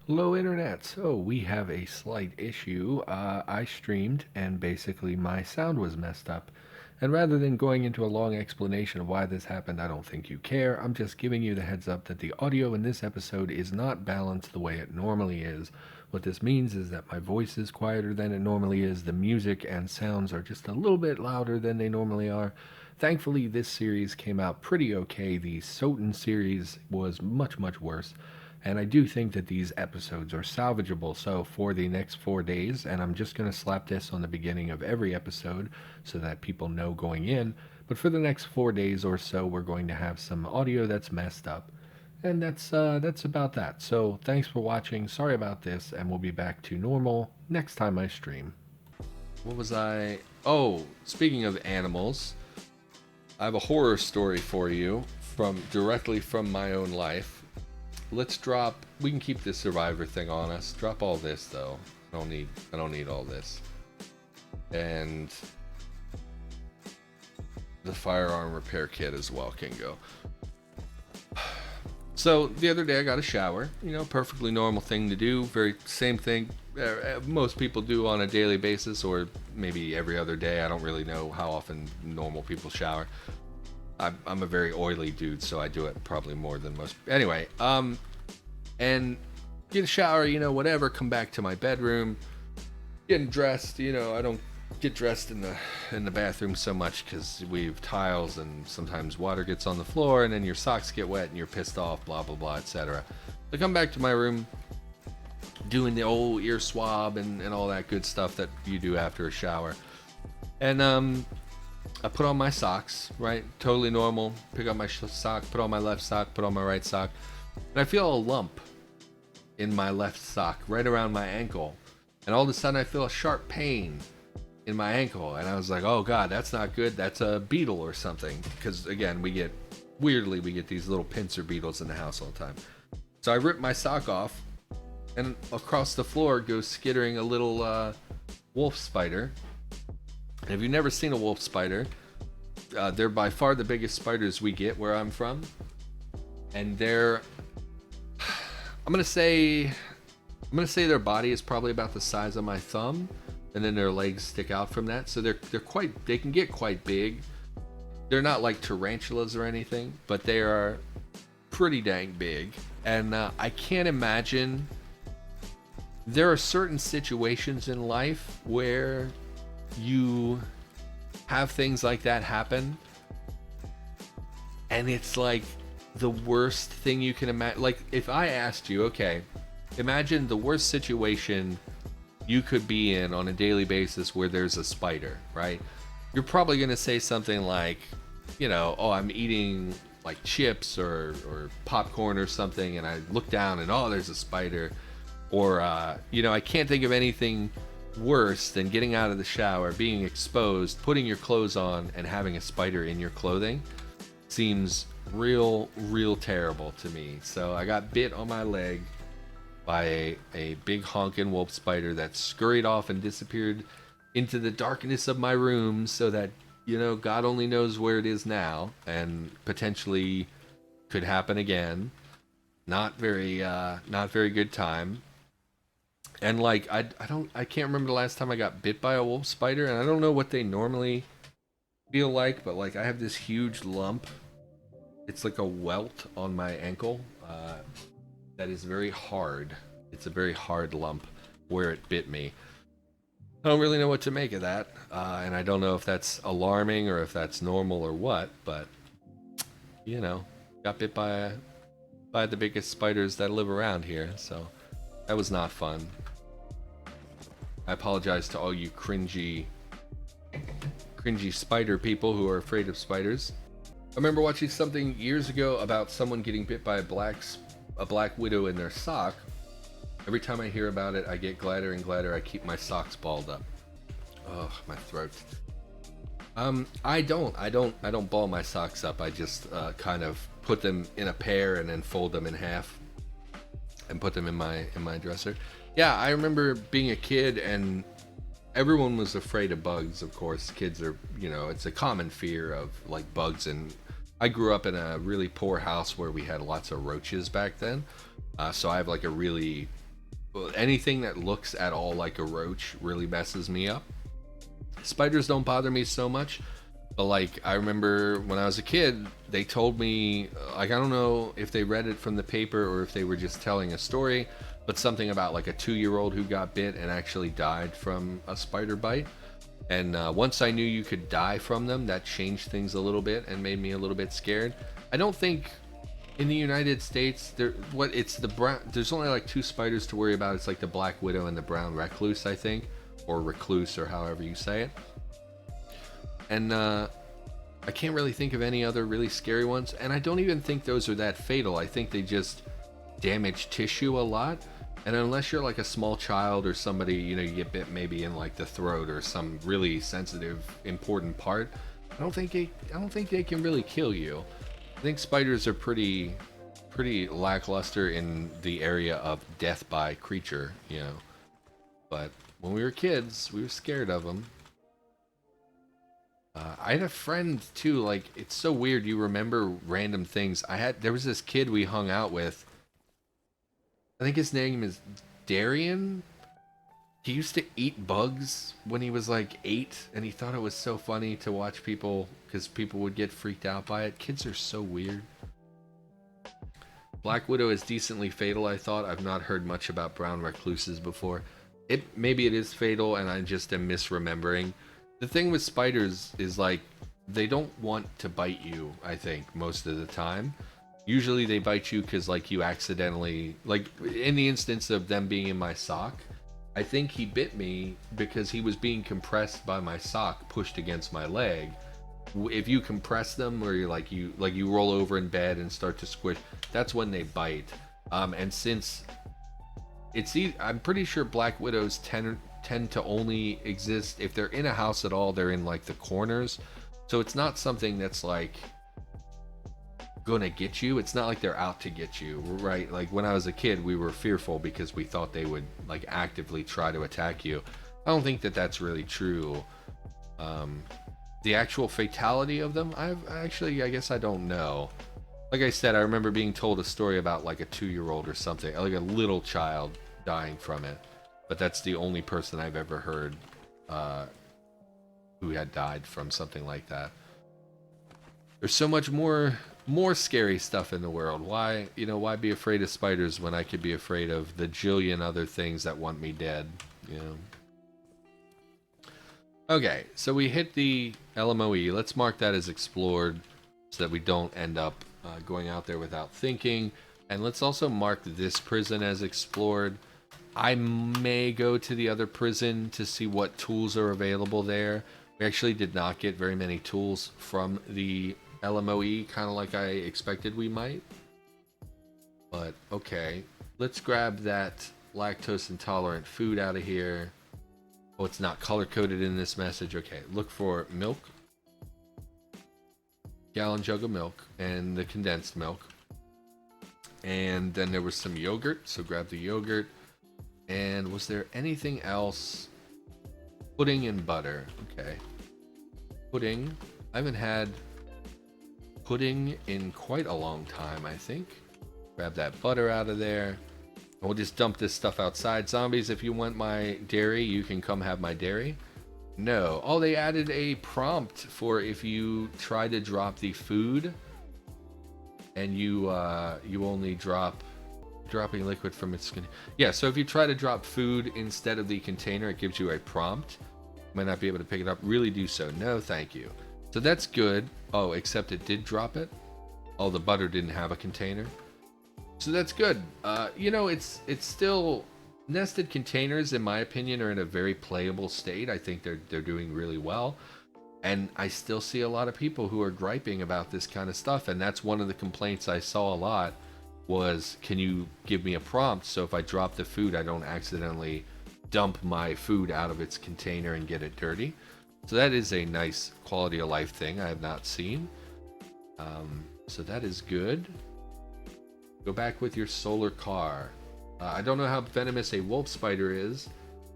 Hello, Internet. So we have a slight issue. I streamed and basically my sound was messed up. And rather than going into a long explanation of why this happened, I don't think you care. I'm just giving you the heads up that the audio in this episode is not balanced the way it normally is. What this means is that my voice is quieter than it normally is. The music and sounds are just a little bit louder than they normally are. Thankfully, this series came out pretty okay. The Soten series was much, much worse. And I do think that these episodes are salvageable. So for the next 4 days, and I'm just going to slap this on the beginning of every episode so that people know going in. But for the next 4 days or so, we're going to have some audio that's messed up. And that's about that. So thanks for watching. Sorry about this, and we'll be back to normal next time I stream. What was I? Oh, speaking of animals, I have a horror story for you from directly from my own life. Let's drop. We can keep this survivor thing on us. Drop all this though. I don't need all this. And the firearm repair kit as well can go. So the other day I got a shower. You know, perfectly normal thing to do. Very same thing most people do on a daily basis, or maybe every other day. I don't really know how often normal people shower. I'm a very oily dude, so I do it probably more than most. Anyway, and get a shower, you know, whatever. Come back to my bedroom, getting dressed. You know, I don't get dressed in the bathroom so much because we have tiles, and sometimes water gets on the floor, and then your socks get wet, and you're pissed off, blah blah blah, etc. I come back to my room, doing the old ear swab and all that good stuff that you do after a shower, and I put on my socks, right? Totally normal. Pick up my sock, put on my left sock, put on my right sock. And I feel a lump in my left sock, right around my ankle. And all of a sudden I feel a sharp pain in my ankle. And I was like, oh God, that's not good. That's a beetle or something. Because again, we get these little pincer beetles in the house all the time. So I rip my sock off, and across the floor goes skittering a little wolf spider. And if you've never seen a wolf spider, they're by far the biggest spiders we get where I'm from. And I'm gonna say their body is probably about the size of my thumb, and then their legs stick out from that. So they can get quite big. They're not like tarantulas or anything, but they are pretty dang big. And I can't imagine. There are certain situations in life where you have things like that happen, and it's like the worst thing you can imagine. Like if I asked you, okay, imagine the worst situation you could be in on a daily basis where there's a spider, right? You're probably going to say something like, you know, oh, I'm eating like chips or popcorn or something, and I look down and oh, there's a spider. Or you know, I can't think of anything worse than getting out of the shower, being exposed, putting your clothes on, and having a spider in your clothing. Seems real terrible to me. So I got bit on my leg by a big honking wolf spider that scurried off and disappeared into the darkness of my room, so that, you know, God only knows where it is now, and potentially could happen again. Not very good time. And like I can't remember the last time I got bit by a wolf spider, and I don't know what they normally feel like, but like I have this huge lump. It's like a welt on my ankle that is very hard. It's a very hard lump where it bit me. I don't really know what to make of that, and I don't know if that's alarming or if that's normal or what, but you know, got bit by the biggest spiders that live around here, so that was not fun. I apologize to all you cringy spider people who are afraid of spiders. I remember watching something years ago about someone getting bit by a black widow in their sock. Every time I hear about it, I get gladder and gladder. I keep my socks balled up. Oh, my throat. I don't ball my socks up. I just kind of put them in a pair and then fold them in half and put them in my dresser. Yeah, I remember being a kid, and everyone was afraid of bugs. Of course, kids are, you know, it's a common fear of like bugs. And I grew up in a really poor house where we had lots of roaches back then. So I have like a really Well, anything that looks at all like a roach really messes me up. Spiders don't bother me so much, but like I remember when I was a kid, they told me, like, I don't know if they read it from the paper or if they were just telling a story, but something about like a 2-year-old who got bit and actually died from a spider bite. And once I knew you could die from them, that changed things a little bit and made me a little bit scared. I don't think in the United States it's the brown. There's only like 2 spiders to worry about. It's like the black widow and the brown recluse, I think, or recluse, or however you say it. And I can't really think of any other really scary ones. And I don't even think those are that fatal. I think they just damage tissue a lot. And unless you're like a small child or somebody, you know, you get bit maybe in like the throat or some really sensitive, important part, I don't think they can really kill you. I think spiders are pretty lackluster in the area of death by creature, you know. But when we were kids, we were scared of them. I had a friend too. Like, it's so weird. You remember random things. There was this kid we hung out with. I think his name is Darian. He used to eat bugs when he was like 8, and he thought it was so funny to watch people, because people would get freaked out by it. Kids are so weird. Black Widow is decently fatal, I thought. I've not heard much about brown recluses before. Maybe it is fatal, and I just am misremembering. The thing with spiders is, like, they don't want to bite you, I think, most of the time. Usually they bite you because, like, you accidentally, like, in the instance of them being in my sock, I think he bit me because he was being compressed by my sock pushed against my leg. If you compress them, or you roll over in bed and start to squish, that's when they bite. And since I'm pretty sure black widows tend to only exist if they're in a house at all. They're in like the corners, so it's not something that's like gonna get you. It's not like they're out to get you, right? Like when I was a kid, we were fearful because we thought they would like actively try to attack you. I don't think that that's really true. The actual fatality of them, I guess I don't know. Like I said, I remember being told a story about like a 2-year-old or something, like a little child dying from it. But that's the only person I've ever heard who had died from something like that. There's so much more scary stuff in the world. Why be afraid of spiders when I could be afraid of the jillion other things that want me dead, you know? Okay, so we hit the LMOE. Let's mark that as explored so that we don't end up going out there without thinking. And let's also mark this prison as explored. I may go to the other prison to see what tools are available there. We actually did not get very many tools from the LMOE, kind of like I expected we might. But okay, let's grab that lactose intolerant food out of here. Oh, it's not color-coded in this message. Okay, look for milk. Gallon jug of milk and the condensed milk. And then there was some yogurt, so grab the yogurt. And was there anything else? Pudding and butter. Okay. Pudding. I haven't had pudding in quite a long time, I think. Grab that butter out of there. We'll just dump this stuff outside. Zombies, if you want my dairy, you can come have my dairy. No. Oh, they added a prompt for if you try to drop the food and you only dropping liquid from its skin. Yeah, so if you try to drop food instead of the container, it gives you a prompt. You might not be able to pick it up. Really do so. No, thank you. So that's good. Oh, except it did drop it. Oh, the butter didn't have a container. So that's good. It's still nested containers, in my opinion, are in a very playable state. I think they're doing really well. And I still see a lot of people who are griping about this kind of stuff. And that's one of the complaints I saw a lot was, can you give me a prompt so if I drop the food, I don't accidentally dump my food out of its container and get it dirty. So that is a nice quality of life thing I have not seen. So that is good. Go back with your solar car. I don't know how venomous a wolf spider is,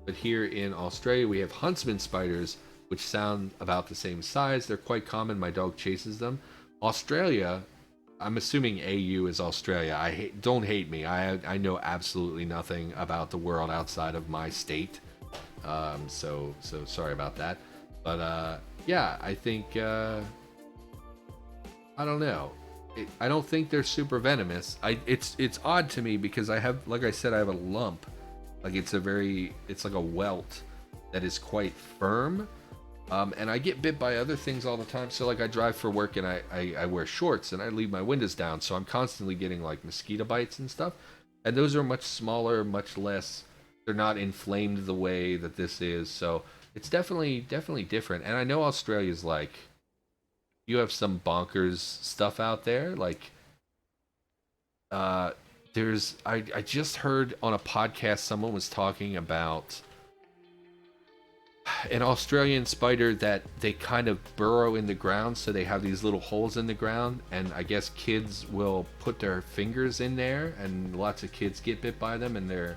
but here in Australia we have huntsman spiders, which sound about the same size. They're quite common. My dog chases them. Australia, I'm assuming AU is Australia. Don't hate me. I know absolutely nothing about the world outside of my state. So sorry about that. But yeah, I think I don't know. I don't think they're super venomous. It's odd to me because I have, like I said, I have a lump. Like it's like a welt that is quite firm. And I get bit by other things all the time. So like I drive for work and I wear shorts and I leave my windows down. So I'm constantly getting like mosquito bites and stuff. And those are much smaller, much less. They're not inflamed the way that this is. So it's definitely different. And I know Australia's like, you have some bonkers stuff out there. Like, I just heard on a podcast someone was talking about an Australian spider that they kind of burrow in the ground, so they have these little holes in the ground, and I guess kids will put their fingers in there, and lots of kids get bit by them, and they're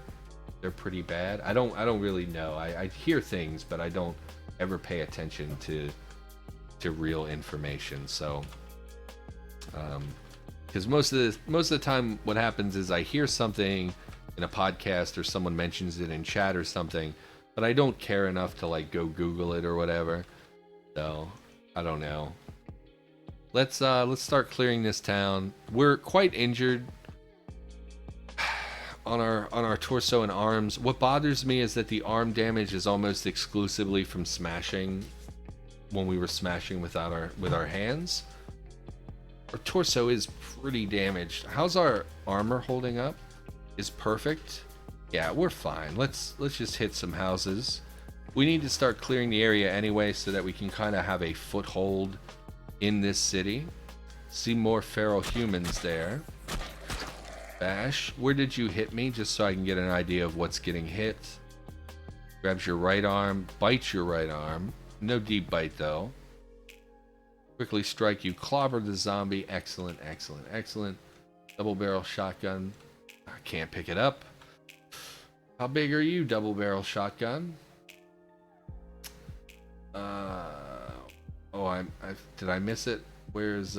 pretty bad. I don't really know. I hear things, but I don't ever pay attention to real information. So, because most of the time, what happens is I hear something in a podcast or someone mentions it in chat or something, but I don't care enough to like go Google it or whatever. So I don't know. Let's start clearing this town. We're quite injured on our torso and arms. What bothers me is that the arm damage is almost exclusively from smashing. When we were smashing with our hands, our torso is pretty damaged. How's our armor holding up? Is perfect. Yeah, we're fine. Let's just hit some houses. We need to start clearing the area anyway so that we can kind of have a foothold in this city. See more feral humans there. Bash, where did you hit me? Just so I can get an idea of what's getting hit. Grabs your right arm, bites your right arm. No deep bite though. Quickly strike you, clobber the zombie. Excellent. Double barrel shotgun. I can't pick it up. How big are you, double barrel shotgun? Did I miss it? Where's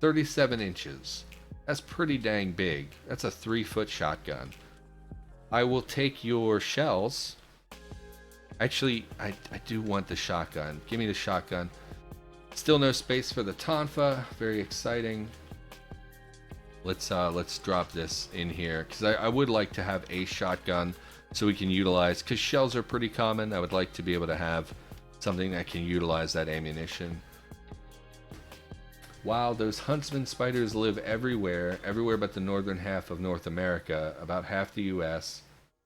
37 inches? That's pretty dang big. That's a 3-foot shotgun. I will take your shells. Actually, I do want the shotgun. Give me the shotgun. Still no space for the tonfa. Very exciting. Let's drop this in here because I would like to have a shotgun so we can utilize, because shells are pretty common. I would like to be able to have something that can utilize that ammunition. Wow, those huntsman spiders live everywhere but the northern half of North America, about half the US,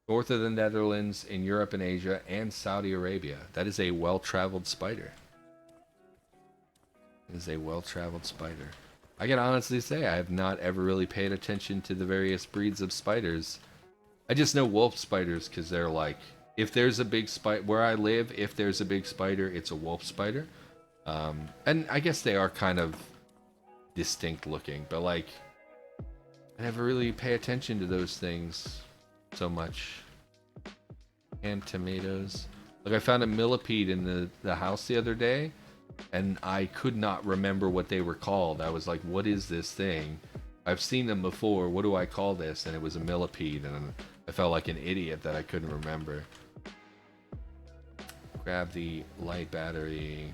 north of the Netherlands, in Europe and Asia, and Saudi Arabia. That is a well-traveled spider. It is a well-traveled spider. I can honestly say I have not ever really paid attention to the various breeds of spiders. I just know wolf spiders because they're like, if there's a big spider where I live, if there's a big spider, it's a wolf spider. And I guess they are kind of distinct looking, but like, I never really pay attention to those things so much. And tomatoes. Like I found a millipede in the house the other day, and I could not remember what they were called. I was like, what is this thing? I've seen them before. What do I call this? And it was a millipede, and I felt like an idiot that I couldn't remember. Grab the light battery.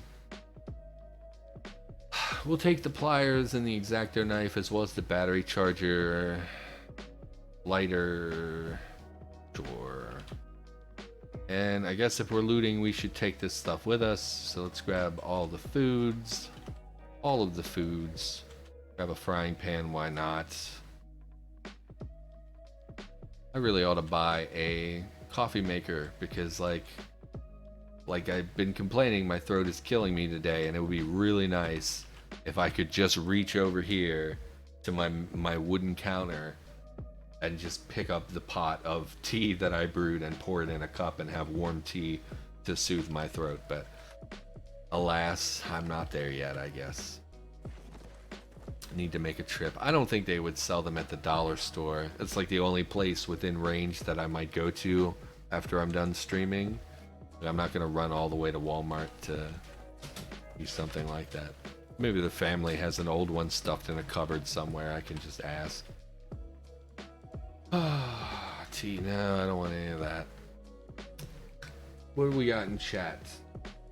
We'll take the pliers and the X-Acto knife as well as the battery charger. Lighter. Sure. And I guess if we're looting, we should take this stuff with us. So let's grab all the foods. All of the foods. Grab a frying pan, why not? I really ought to buy a coffee maker because like I've been complaining, my throat is killing me today, and it would be really nice if I could just reach over here to my wooden counter and just pick up the pot of tea that I brewed and pour it in a cup and have warm tea to soothe my throat. But alas, I'm not there yet, I guess. Need to make a trip. I don't think they would sell them at the dollar store. It's like the only place within range that I might go to after I'm done streaming. I'm not going to run all the way to Walmart to do something like that. Maybe the family has an old one stuffed in a cupboard somewhere. I can just ask. Ah, tea. No, I don't want any of that. What do we got in chat?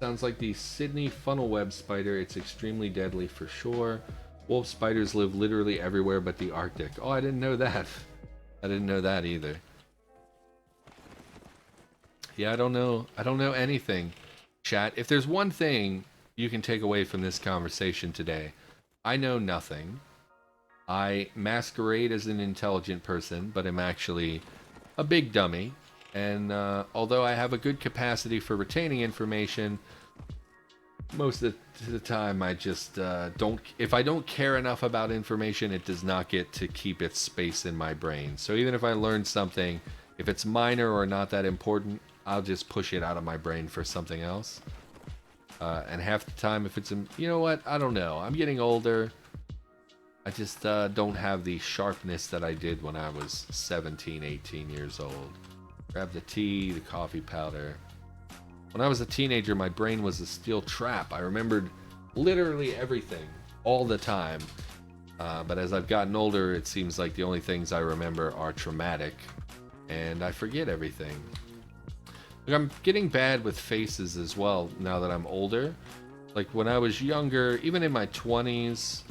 Sounds like the Sydney funnel web spider. It's extremely deadly for sure. Wolf spiders live literally everywhere but the Arctic. Oh, I didn't know that. I didn't know that either. Yeah, I don't know anything. Chat, if there's one thing you can take away from this conversation today, I know nothing. I masquerade as an intelligent person, but am actually a big dummy. And although I have a good capacity for retaining information, most of the time I just don't. If I don't care enough about information, it does not get to keep its space in my brain. So even if I learn something, if it's minor or not that important, I'll just push it out of my brain for something else. And half the time, if it's, you know what, I don't know. I'm getting older. I just don't have the sharpness that I did when I was 17, 18 years old. Grab the tea, the coffee powder. When I was a teenager, my brain was a steel trap. I remembered literally everything all the time. But as I've gotten older, it seems like the only things I remember are traumatic. And I forget everything. Like, I'm getting bad with faces as well now that I'm older. Like when I was younger, even in my 20s,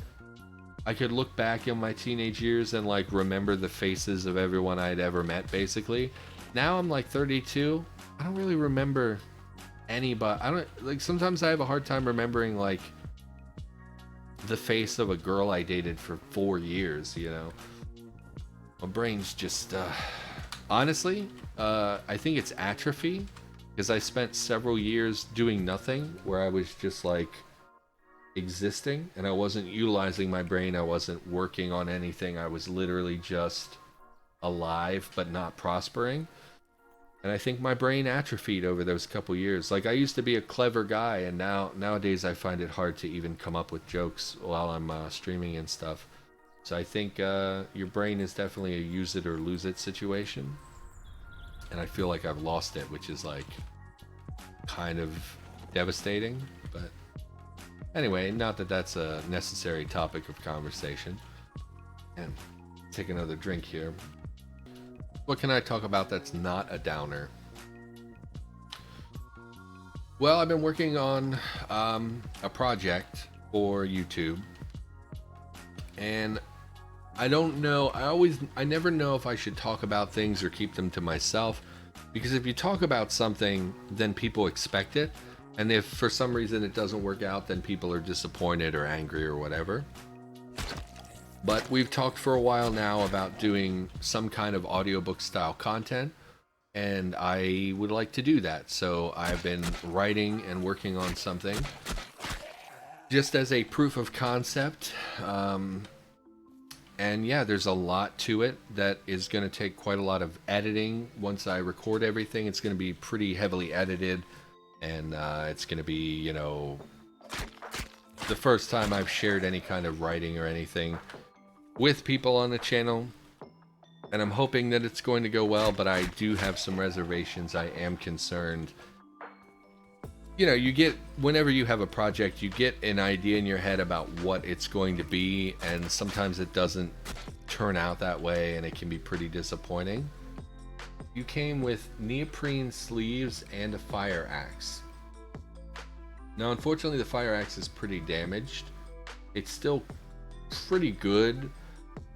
I could look back in my teenage years and like remember the faces of everyone I'd ever met, basically. Now I'm like 32. I don't really remember anybody. I don't, like, sometimes I have a hard time remembering like the face of a girl I dated for 4 years, you know. My brain's just honestly, I think it's atrophy, because I spent several years doing nothing, where I was just like existing and I wasn't utilizing my brain. I wasn't working on anything. I was literally just alive but not prospering. And I think my brain atrophied over those couple years. Like, I used to be a clever guy, and nowadays I find it hard to even come up with jokes while I'm streaming and stuff. So I think your brain is definitely a use it or lose it situation. And I feel like I've lost it, which is like kind of devastating. But anyway, not that that's a necessary topic of conversation. And take another drink here. What can I talk about that's not a downer? Well, I've been working on a project for YouTube, and I don't know. I never know if I should talk about things or keep them to myself, because if you talk about something, then people expect it, and if for some reason it doesn't work out, then people are disappointed or angry or whatever. But we've talked for a while now about doing some kind of audiobook style content, and I would like to do that. So I've been writing and working on something just as a proof of concept. And yeah, there's a lot to it that is going to take quite a lot of editing. Once I record everything, it's going to be pretty heavily edited, and it's going to be, you know, the first time I've shared any kind of writing or anything with people on the channel, and I'm hoping that it's going to go well, but I do have some reservations. I am concerned. You know, you get, whenever you have a project, you get an idea in your head about what it's going to be, and sometimes it doesn't turn out that way, and it can be pretty disappointing. You came with neoprene sleeves and a fire axe. Now, unfortunately, the fire axe is pretty damaged. It's still pretty good.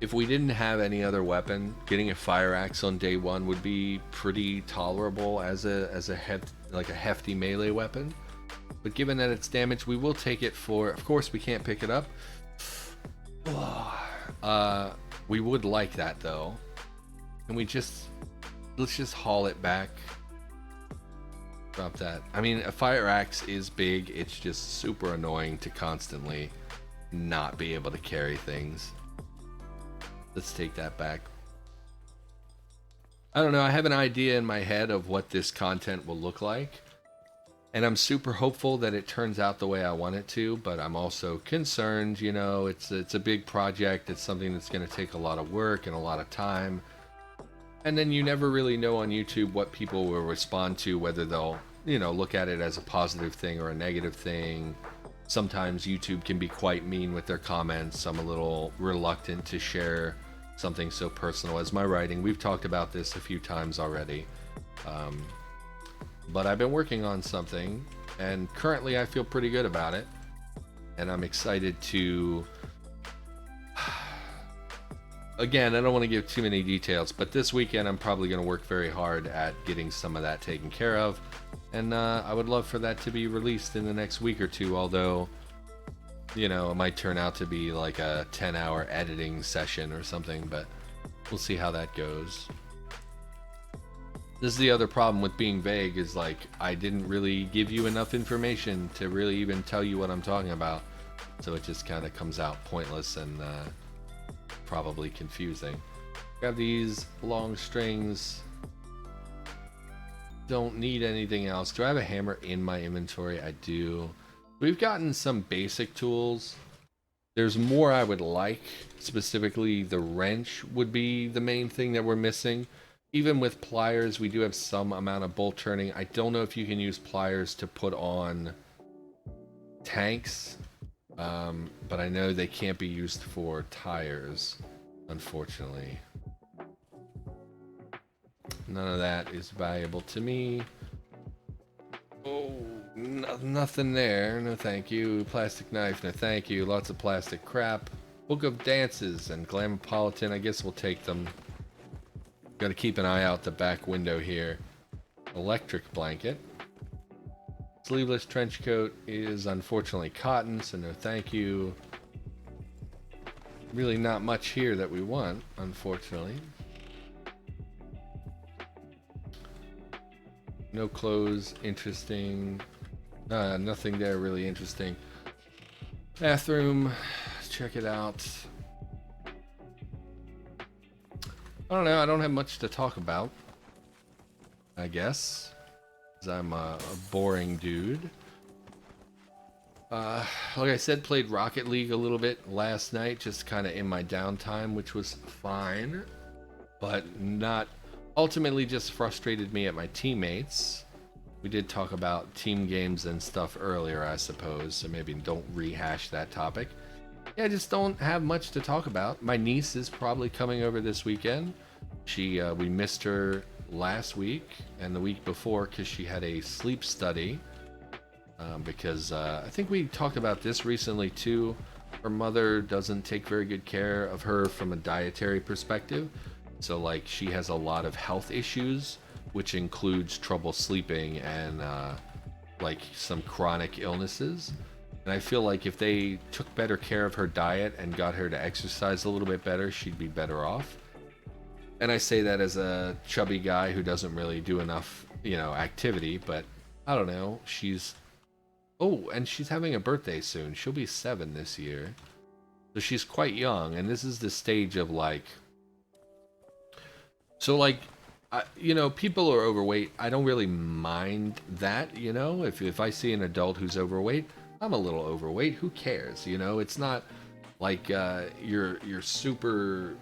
If we didn't have any other weapon, getting a fire axe on day one would be pretty tolerable as a hefty melee weapon. But given that it's damaged, we will take it for. Of course, we can't pick it up. We would like that though. And let's just haul it back. Drop that. I mean, a fire axe is big. It's just super annoying to constantly not be able to carry things. Let's take that back. I don't know, I have an idea in my head of what this content will look like, and I'm super hopeful that it turns out the way I want it to, but I'm also concerned, you know, it's a big project, it's something that's going to take a lot of work and a lot of time, and then you never really know on YouTube what people will respond to, whether they'll, you know, look at it as a positive thing or a negative thing. sometimes YouTube can be quite mean with their comments. I'm a little reluctant to share something so personal as my writing. We've talked about this a few times already. But I've been working on something, and currently I feel pretty good about it. And I'm excited to... Again, I don't want to give too many details, but this weekend I'm probably going to work very hard at getting some of that taken care of. And I would love for that to be released in the next week or two, although, you know, it might turn out to be like a 10-hour editing session or something, but we'll see how that goes. This is the other problem with being vague, is like I didn't really give you enough information to really even tell you what I'm talking about, so it just kind of comes out pointless and probably confusing. Got these long strings. Don't need anything else. Do I have a hammer in my inventory? I do. We've gotten some basic tools. There's more I would like. Specifically, the wrench would be the main thing that we're missing. Even with pliers, we do have some amount of bolt turning. I don't know if you can use pliers to put on tanks, but I know they can't be used for tires, unfortunately. None of that is valuable to me. Oh, nothing there. No thank you. Plastic knife, no thank you. Lots of plastic crap. Book of Dances and Glamopolitan. I guess we'll take them. Gotta keep an eye out the back window here. Electric blanket. Sleeveless trench coat is unfortunately cotton, so no thank you. Really not much here that we want, unfortunately. No clothes, interesting. Nothing there really interesting. Bathroom, check it out. I don't know, I don't have much to talk about, I guess, because I'm a boring dude. Like I said, played Rocket League a little bit last night, just kind of in my downtime, which was fine, but not... Ultimately just frustrated me at my teammates. We did talk about team games and stuff earlier, I suppose, so maybe don't rehash that topic. Yeah, I just don't have much to talk about. My niece is probably coming over this weekend. We missed her last week and the week before because she had a sleep study. Because I think we talked about this recently too. Her mother doesn't take very good care of her from a dietary perspective. So like she has a lot of health issues, which includes trouble sleeping and like some chronic illnesses. And I feel like if they took better care of her diet and got her to exercise a little bit better, she'd be better off. And I say that as a chubby guy who doesn't really do enough, you know, activity, but I don't know. Oh, and she's having a birthday soon. She'll be 7 this year. So she's quite young, and this is the stage of like... So like, you know, people are overweight. I don't really mind that, you know. If I see an adult who's overweight, I'm a little overweight. Who cares, you know? It's not like you're super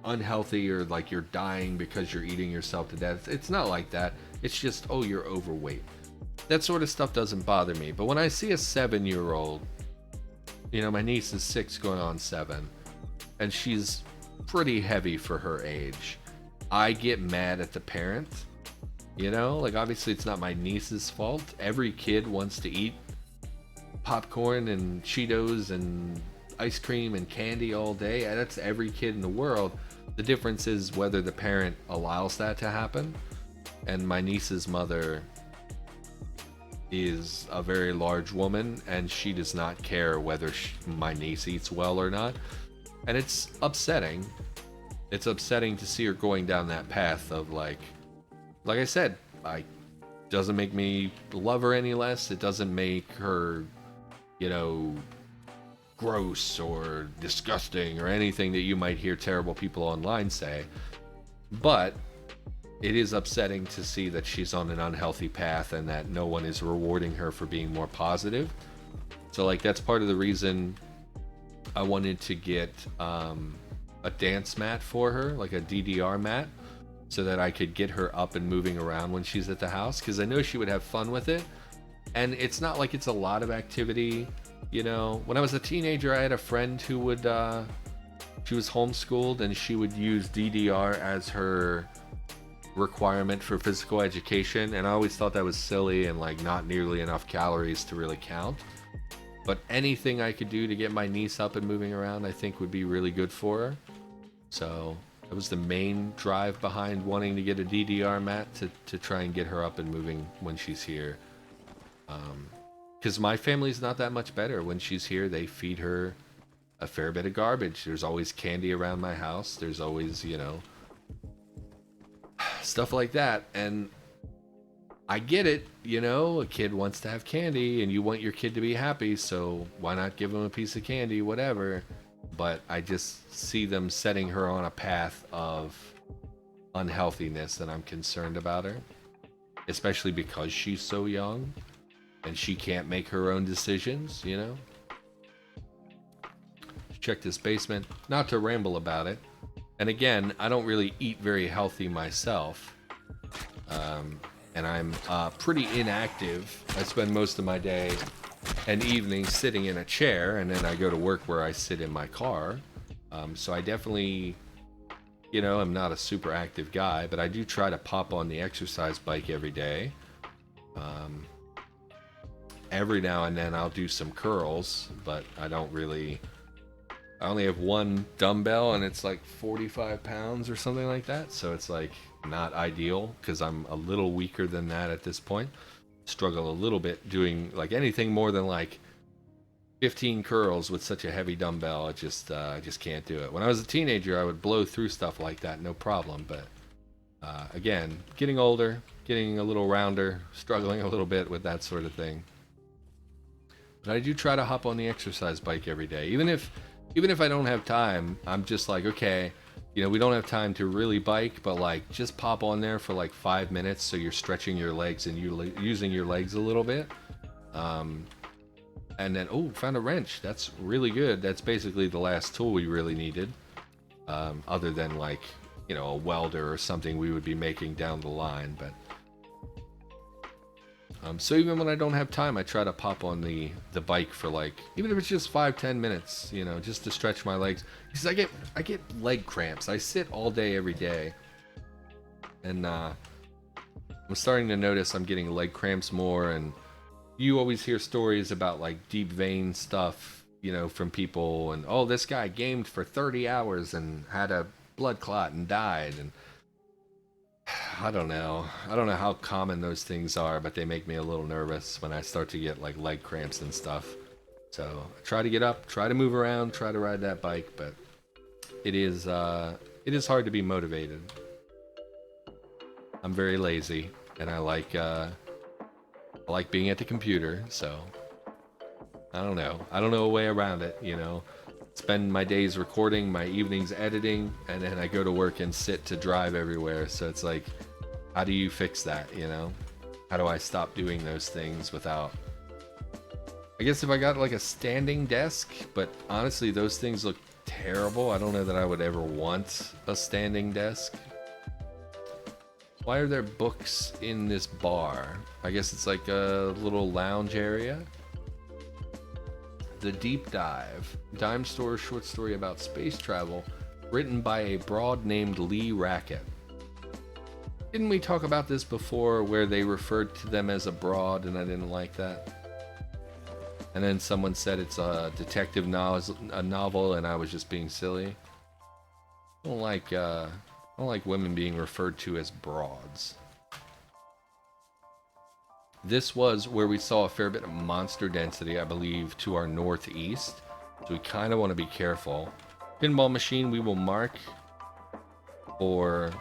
unhealthy or like you're dying because you're eating yourself to death. It's not like that. It's just, oh, you're overweight. That sort of stuff doesn't bother me. But when I see a 7-year-old, you know, my niece is 6 going on 7, and she's pretty heavy for her age. I get mad at the parent, you know, like obviously it's not my niece's fault. Every kid wants to eat popcorn and Cheetos and ice cream and candy all day. That's every kid in the world. The difference is whether the parent allows that to happen. And my niece's mother is a very large woman, and she does not care whether my niece eats well or not. And it's upsetting. It's upsetting to see her going down that path of like I said, doesn't make me love her any less. It doesn't make her, you know, gross or disgusting or anything that you might hear terrible people online say. But it is upsetting to see that she's on an unhealthy path and that no one is rewarding her for being more positive. So like that's part of the reason I wanted to get a dance mat for her, like a DDR mat, so that I could get her up and moving around when she's at the house, because I know she would have fun with it. And it's not like it's a lot of activity. You know, when I was a teenager, I had a friend who would, she was homeschooled and she would use DDR as her requirement for physical education. And I always thought that was silly and like not nearly enough calories to really count. But anything I could do to get my niece up and moving around, I think would be really good for her. So that was the main drive behind wanting to get a DDR mat, to try and get her up and moving when she's here. Because my family's not that much better. When she's here, they feed her a fair bit of garbage. There's always candy around my house. There's always, you know, stuff like that. And I get it, you know, a kid wants to have candy and you want your kid to be happy, so why not give them a piece of candy, whatever. But I just see them setting her on a path of unhealthiness, and I'm concerned about her, especially because she's so young and she can't make her own decisions, you know. Check this basement, not to ramble about it. And again, I don't really eat very healthy myself, and I'm pretty inactive. I spend most of my day and evening sitting in a chair, and then I go to work where I sit in my car. So I definitely, you know, I'm not a super active guy, but I do try to pop on the exercise bike every day. Every now and then I'll do some curls, but I only have one dumbbell and it's like 45 pounds or something like that. So it's like not ideal because I'm a little weaker than that at this point. Struggle a little bit doing like anything more than like 15 curls with such a heavy dumbbell. I just can't do it. When I was a teenager, I would blow through stuff like that, no problem. But again, getting older, getting a little rounder, struggling a little bit with that sort of thing. But I do try to hop on the exercise bike every day. Even if I don't have time, I'm just like, okay, you know, we don't have time to really bike, but like just pop on there for like 5 minutes so you're stretching your legs and using your legs a little bit. And then, oh, found a wrench. That's really good. That's basically the last tool we really needed. Other than like, you know, a welder or something we would be making down the line. But so even when I don't have time, I try to pop on the bike for like, even if it's just 5-10 minutes, you know, just to stretch my legs. Because I get leg cramps. I sit all day every day, and I'm starting to notice I'm getting leg cramps more. And you always hear stories about like deep vein stuff, you know, from people, and oh, this guy gamed for 30 hours and had a blood clot and died. And I don't know how common those things are, but they make me a little nervous when I start to get like leg cramps and stuff. So I try to get up, try to move around, try to ride that bike, but it is hard to be motivated. I'm very lazy, and I like being at the computer, so I don't know a way around it, you know. Spend my days recording, my evenings editing, and then I go to work and sit to drive everywhere. So it's like, how do you fix that, you know? How do I stop doing those things without... I guess if I got like a standing desk, but honestly those things look terrible. I don't know that I would ever want a standing desk. Why are there books in this bar? I guess it's like a little lounge area. The Deep Dive, dime store short story about space travel, written by a broad named Lee Rackett. Didn't we talk about this before, where they referred to them as a broad, and I didn't like that? And then someone said it's a detective novel, and I was just being silly. I don't like women being referred to as broads. This was where we saw a fair bit of monster density, I believe, to our northeast. So we kind of want to be careful. Pinball machine we will mark for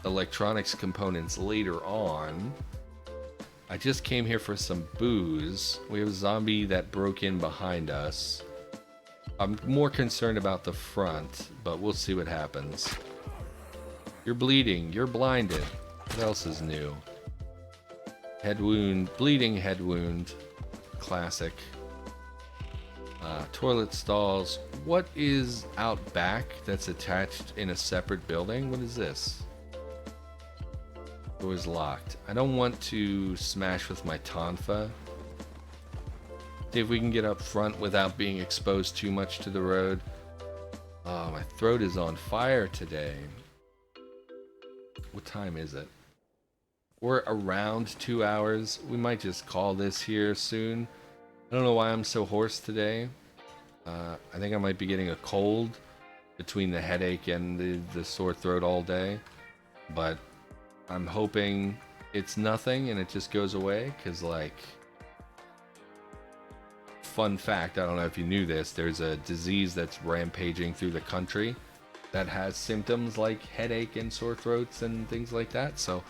electronics components later on. I just came here for some booze. We have a zombie that broke in behind us. I'm more concerned about the front, but we'll see what happens. You're bleeding. You're blinded. What else is new? Head wound, bleeding head wound, classic. Toilet stalls. What is out back that's attached in a separate building? What is this? Door is locked. I don't want to smash with my tonfa. See if we can get up front without being exposed too much to the road. Oh, my throat is on fire today. What time is it? We're around 2 hours. We might just call this here soon. I don't know why I'm so hoarse today. I think I might be getting a cold between the headache and the sore throat all day. But I'm hoping it's nothing and it just goes away. Because, like, fun fact, I don't know if you knew this, there's a disease that's rampaging through the country that has symptoms like headache and sore throats and things like that. So,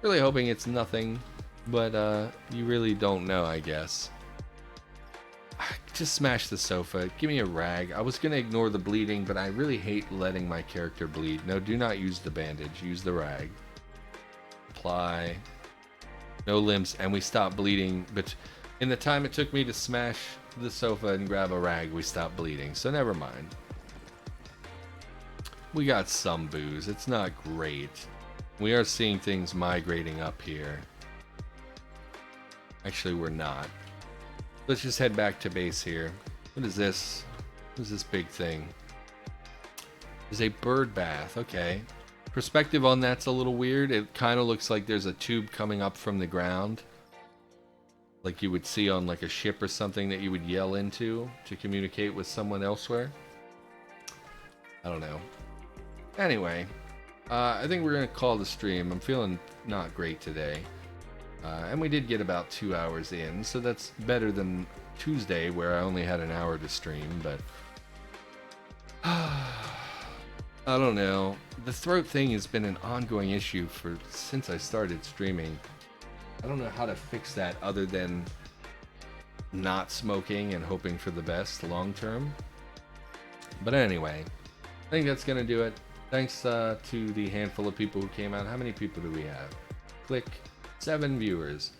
really hoping it's nothing. But, you really don't know, I guess. Just smash the sofa. Give me a rag. I was going to ignore the bleeding, but I really hate letting my character bleed. No, do not use the bandage. Use the rag. Apply. No limbs. And we stop bleeding. But in the time it took me to smash the sofa and grab a rag, we stopped bleeding. So never mind. We got some booze. It's not great. We are seeing things migrating up here. Actually, we're not. Let's just head back to base here. What is this? What is this big thing? There's a bird bath. Okay. Perspective on that's a little weird. It kind of looks like there's a tube coming up from the ground. Like you would see on like a ship or something that you would yell into to communicate with someone elsewhere. I don't know. Anyway, I think we're going to call the stream. I'm feeling not great today. And we did get about 2 hours in, so that's better than Tuesday where I only had an hour to stream, but I don't know. The throat thing has been an ongoing issue since I started streaming. I don't know how to fix that other than not smoking and hoping for the best long term. But anyway, I think that's going to do it. Thanks to the handful of people who came out. How many people do we have? Click. 7 viewers.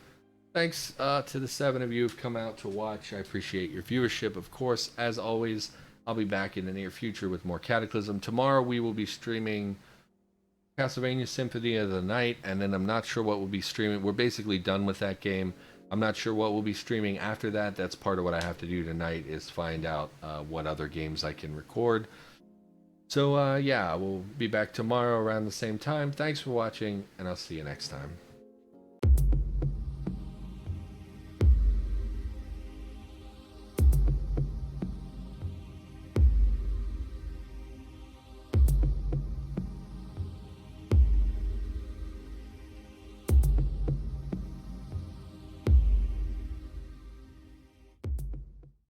Thanks to the 7 of you who've come out to watch. I appreciate your viewership, of course. As always, I'll be back in the near future with more Cataclysm. Tomorrow we will be streaming Castlevania Symphony of the Night, and then I'm not sure what we'll be streaming. We're basically done with that game. I'm not sure what we'll be streaming after that. That's part of what I have to do tonight, is find out what other games I can record. So, yeah, we'll be back tomorrow around the same time. Thanks for watching, and I'll see you next time.